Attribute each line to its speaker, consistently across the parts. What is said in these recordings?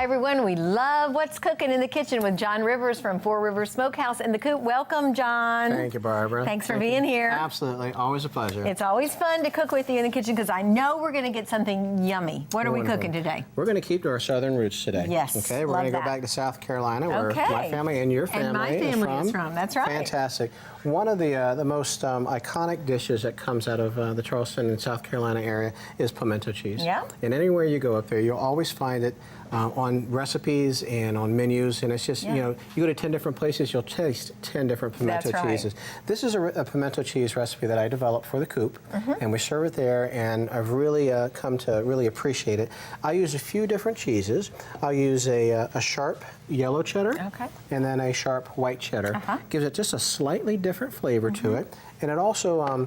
Speaker 1: everyone. We love What's Cooking in the Kitchen with John Rivers from Four Rivers Smokehouse in the Coop. Welcome, John.
Speaker 2: Thank you, Barbara.
Speaker 1: Thanks for being here.
Speaker 2: Absolutely. Always a pleasure.
Speaker 1: It's always fun to cook with you in the kitchen because I know we're going to get something yummy. What are we cooking today?
Speaker 2: We're going to keep to our southern roots today.
Speaker 1: Yes,
Speaker 2: Okay, we're
Speaker 1: love
Speaker 2: going to go
Speaker 1: that.
Speaker 2: back to South Carolina, where my family and your family,
Speaker 1: and my family is from. That's right.
Speaker 2: Fantastic. One of the most iconic dishes that comes out of the Charleston and South Carolina area is pimento cheese.
Speaker 1: Yeah.
Speaker 2: And anywhere you go up there, you'll always find it on recipes and on menus, and it's just, you know, you go to 10 different places, you'll taste 10 different pimento cheeses. This is a pimento cheese recipe that I developed for the Coop, and we serve it there, and I've really come to really appreciate it. I use a few different cheeses. I'll use a sharp yellow cheddar, and then a sharp white cheddar. Gives it just a slightly different flavor to it, and it also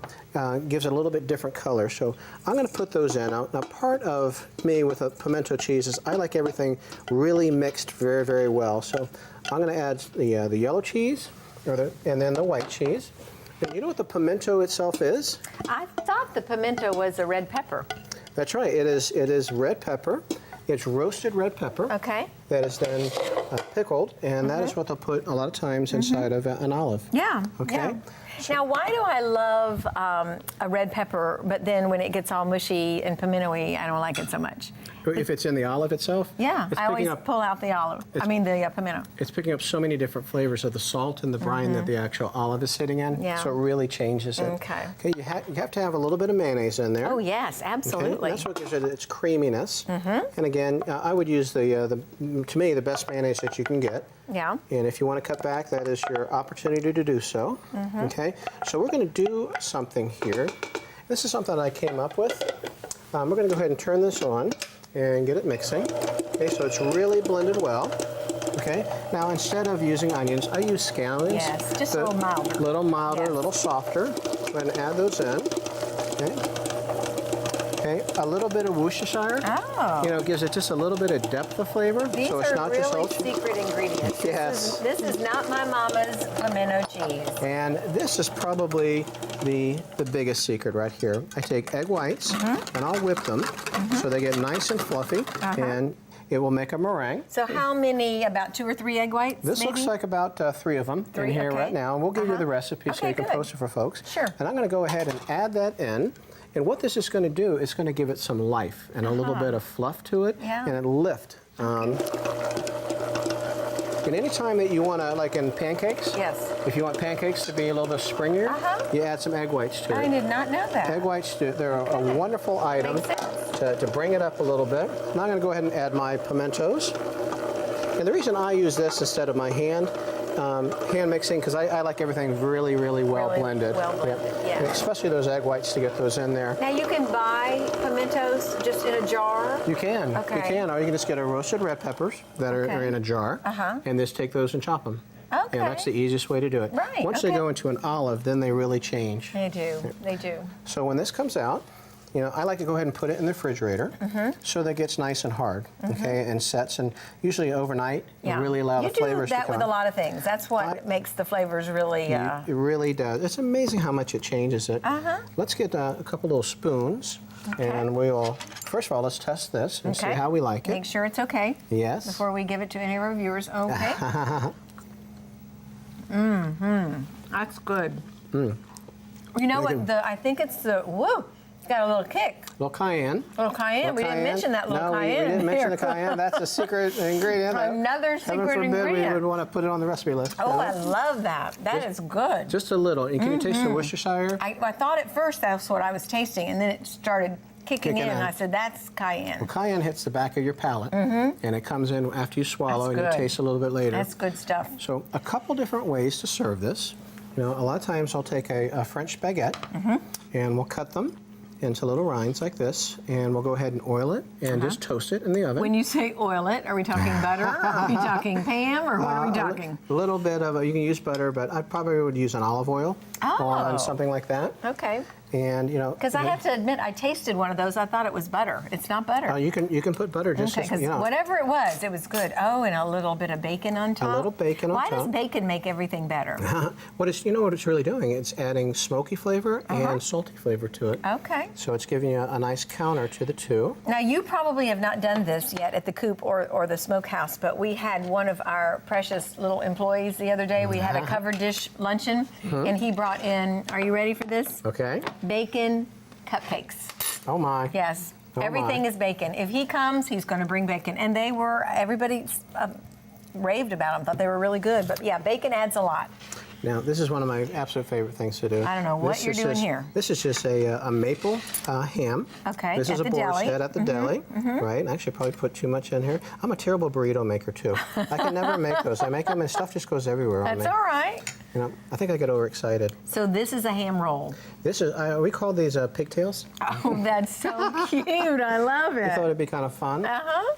Speaker 2: gives it a little bit different color. So I'm going to put those in. Now, part of me with a pimento cheese is I like everything really mixed very, very well. So I'm going to add the yellow cheese, and then the white cheese. And you know what the pimento itself is?
Speaker 1: I thought the pimento was a red pepper.
Speaker 2: That's right. It is red pepper. It's roasted red pepper.
Speaker 1: Okay.
Speaker 2: That is then pickled, and that is what they'll put a lot of times inside of an olive.
Speaker 1: Yeah.
Speaker 2: Okay.
Speaker 1: Yeah. Now, why do I love a red pepper, but then when it gets all mushy and pimento-y, I don't like it so much?
Speaker 2: If it's in the olive itself?
Speaker 1: Yeah, I always pull out the olive. I mean the pimento.
Speaker 2: It's picking up so many different flavors of the salt and the brine that the actual olive is sitting in.
Speaker 1: Yeah.
Speaker 2: So it really changes it.
Speaker 1: Okay.
Speaker 2: Okay, you have to have a little bit of mayonnaise in there.
Speaker 1: Oh yes, absolutely.
Speaker 2: Okay? That's what gives it its creaminess. And again, I would use to me, the best mayonnaise that you can get.
Speaker 1: Yeah.
Speaker 2: And if you want to cut back, that is your opportunity to do so. Okay. So we're going to do something here. This is something that I came up with. We're going to go ahead and turn this on and get it mixing. Okay, so it's really blended well. Okay. Now instead of using onions, I use scallions.
Speaker 1: Yes, just a little milder.
Speaker 2: A little milder, a little softer. Go ahead and add those in. Okay. Okay, a little bit of Worcestershire.
Speaker 1: Oh.
Speaker 2: You know, gives it just a little bit of depth of flavor.
Speaker 1: These
Speaker 2: so it's
Speaker 1: are
Speaker 2: not
Speaker 1: really
Speaker 2: just
Speaker 1: secret ingredients.
Speaker 2: Yes.
Speaker 1: This is not my mama's pimento cheese.
Speaker 2: And this is probably the biggest secret right here. I take egg whites and I'll whip them so they get nice and fluffy, and it will make a meringue.
Speaker 1: So how many, about 2 or 3 egg whites?
Speaker 2: This looks like about 3 of them in here right now. And we'll give you the recipe so you can post it for folks.
Speaker 1: Sure.
Speaker 2: And I'm going to go ahead and add that in. And what this is going to do is going to give it some life and a little bit of fluff to it, and it'll lift. And any time that you want to, like in pancakes, if you want pancakes to be a little bit springier, you add some egg whites to it.
Speaker 1: I did not know that.
Speaker 2: Egg whites, they're a wonderful item to bring it up a little bit. Now I'm going to go ahead and add my pimentos. And the reason I use this instead of my hand mixing, because I like everything really, really well blended.
Speaker 1: Well blended,
Speaker 2: And especially those egg whites to get those in there.
Speaker 1: Now you can buy pimentos just in a jar?
Speaker 2: You can. You can, or you can just get a roasted red peppers that are in a jar, and just take those and chop them.
Speaker 1: Okay.
Speaker 2: And that's the easiest way to do it.
Speaker 1: Right.
Speaker 2: Once they go into an olive, then they really change.
Speaker 1: They do. They do.
Speaker 2: So when this comes out, you know, I like to go ahead and put it in the refrigerator so that it gets nice and hard, okay, and sets. And usually overnight, you really allow the flavors to come.
Speaker 1: You do that with a lot of things. That's what makes the flavors really...
Speaker 2: It really does. It's amazing how much it changes it. Let's get a couple little spoons, and we'll, first of all, let's test this and see how we like it.
Speaker 1: Make sure it's okay.
Speaker 2: Yes.
Speaker 1: Before we give it to any of our viewers. Okay. That's good. You know what? I think it's the... Whoa! Got a little kick.
Speaker 2: Little cayenne.
Speaker 1: Little cayenne. We didn't mention that little cayenne.
Speaker 2: No, we didn't mention the cayenne. That's a secret ingredient.
Speaker 1: Another secret ingredient.
Speaker 2: We would want to put it on the recipe list.
Speaker 1: Oh, I love that. That is good.
Speaker 2: Just a little. And can you taste the Worcestershire?
Speaker 1: I thought at first that's what I was tasting, and then it started kicking in, and I said, that's cayenne.
Speaker 2: Well, cayenne hits the back of your palate, and it comes in after you swallow, and you taste a little bit later.
Speaker 1: That's good stuff.
Speaker 2: So a couple different ways to serve this. You know, a lot of times I'll take a French baguette, and we'll cut them into little rinds like this, and we'll go ahead and oil it and just toast it in the oven.
Speaker 1: When you say oil it, are we talking butter? Are we talking Pam, or what are we talking?
Speaker 2: A little bit of, you can use butter, but I probably would use an olive oil on something like that.
Speaker 1: Okay.
Speaker 2: And
Speaker 1: because I have to admit, I tasted one of those. I thought it was butter. It's not butter.
Speaker 2: you can put butter just
Speaker 1: Okay, because whatever it was good. Oh, and a little bit of bacon on top.
Speaker 2: A little bacon on
Speaker 1: top. Why does
Speaker 2: top.
Speaker 1: bacon make everything better?
Speaker 2: What it's really doing? It's adding smoky flavor and salty flavor to it.
Speaker 1: Okay.
Speaker 2: So it's giving you a nice counter to the two.
Speaker 1: Now, you probably have not done this yet at the Coop or the Smokehouse, but we had one of our precious little employees the other day. We had a covered dish luncheon, and he brought in, are you ready for this?
Speaker 2: Okay.
Speaker 1: Bacon cupcakes.
Speaker 2: Oh my.
Speaker 1: Yes.
Speaker 2: Oh
Speaker 1: Everything
Speaker 2: my.
Speaker 1: is bacon. If he comes, he's going to bring bacon. And everybody raved about them, thought they were really good. But yeah, bacon adds a lot.
Speaker 2: Now, this is one of my absolute favorite things to do.
Speaker 1: I don't know what
Speaker 2: This
Speaker 1: you're
Speaker 2: is
Speaker 1: doing
Speaker 2: just-
Speaker 1: here.
Speaker 2: This is just a maple ham.
Speaker 1: Okay,
Speaker 2: This is
Speaker 1: at
Speaker 2: a
Speaker 1: the
Speaker 2: boar's
Speaker 1: deli.
Speaker 2: head at the deli, right? I actually probably put too much in here. I'm a terrible burrito maker, too. I can never make those. I make them and stuff just goes everywhere on me.
Speaker 1: That's all right.
Speaker 2: I think I get overexcited.
Speaker 1: So this is a ham roll.
Speaker 2: This is, we call these pigtails.
Speaker 1: Oh, that's so cute. I love
Speaker 2: I
Speaker 1: it.
Speaker 2: thought it'd be kind of fun.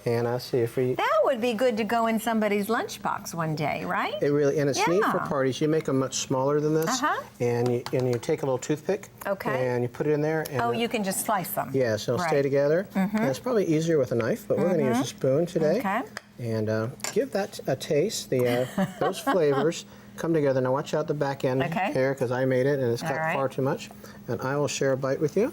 Speaker 2: And see if we...
Speaker 1: That would be good to go in somebody's lunchbox one day, right?
Speaker 2: It really, and it's neat for
Speaker 1: Yeah.
Speaker 2: parties. You make them much smaller than this, and you take a little toothpick,
Speaker 1: Okay.
Speaker 2: and you put it in there. And
Speaker 1: Oh, you can just slice them.
Speaker 2: yeah, so it'll stay
Speaker 1: Right.
Speaker 2: together. And it's probably easier with a knife, but we're going to use a spoon today.
Speaker 1: Okay.
Speaker 2: And give that a taste. Those flavors come together. Now watch out the back end
Speaker 1: Okay.
Speaker 2: here, because I made it and it's cut
Speaker 1: right.
Speaker 2: far too much. And I will share a bite with you.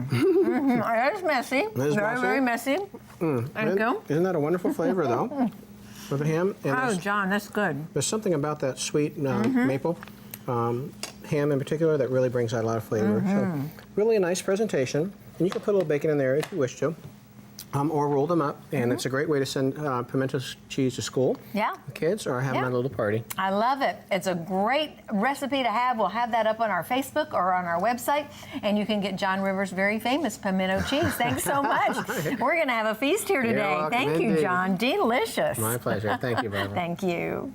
Speaker 1: It's messy.
Speaker 2: It is
Speaker 1: very,
Speaker 2: messy.
Speaker 1: very messy. There you go.
Speaker 2: Isn't that a wonderful flavor, though? With the ham. And
Speaker 1: Oh, John, that's good.
Speaker 2: there's something about that sweet maple ham in particular that really brings out a lot of flavor. So really a nice presentation. And you can put a little bacon in there if you wish to. Or roll them up. And it's a great way to send pimento cheese to school.
Speaker 1: Yeah.
Speaker 2: with kids, or have them
Speaker 1: Yeah.
Speaker 2: at a little party.
Speaker 1: I love it. It's a great recipe to have. We'll have that up on our Facebook or on our website, and you can get John Rivers' very famous pimento cheese. Thanks so much. We're going to have a feast here today.
Speaker 2: welcome,
Speaker 1: Thank you,
Speaker 2: indeed.
Speaker 1: John. Delicious.
Speaker 2: My pleasure. Thank you, Barbara.
Speaker 1: Thank you.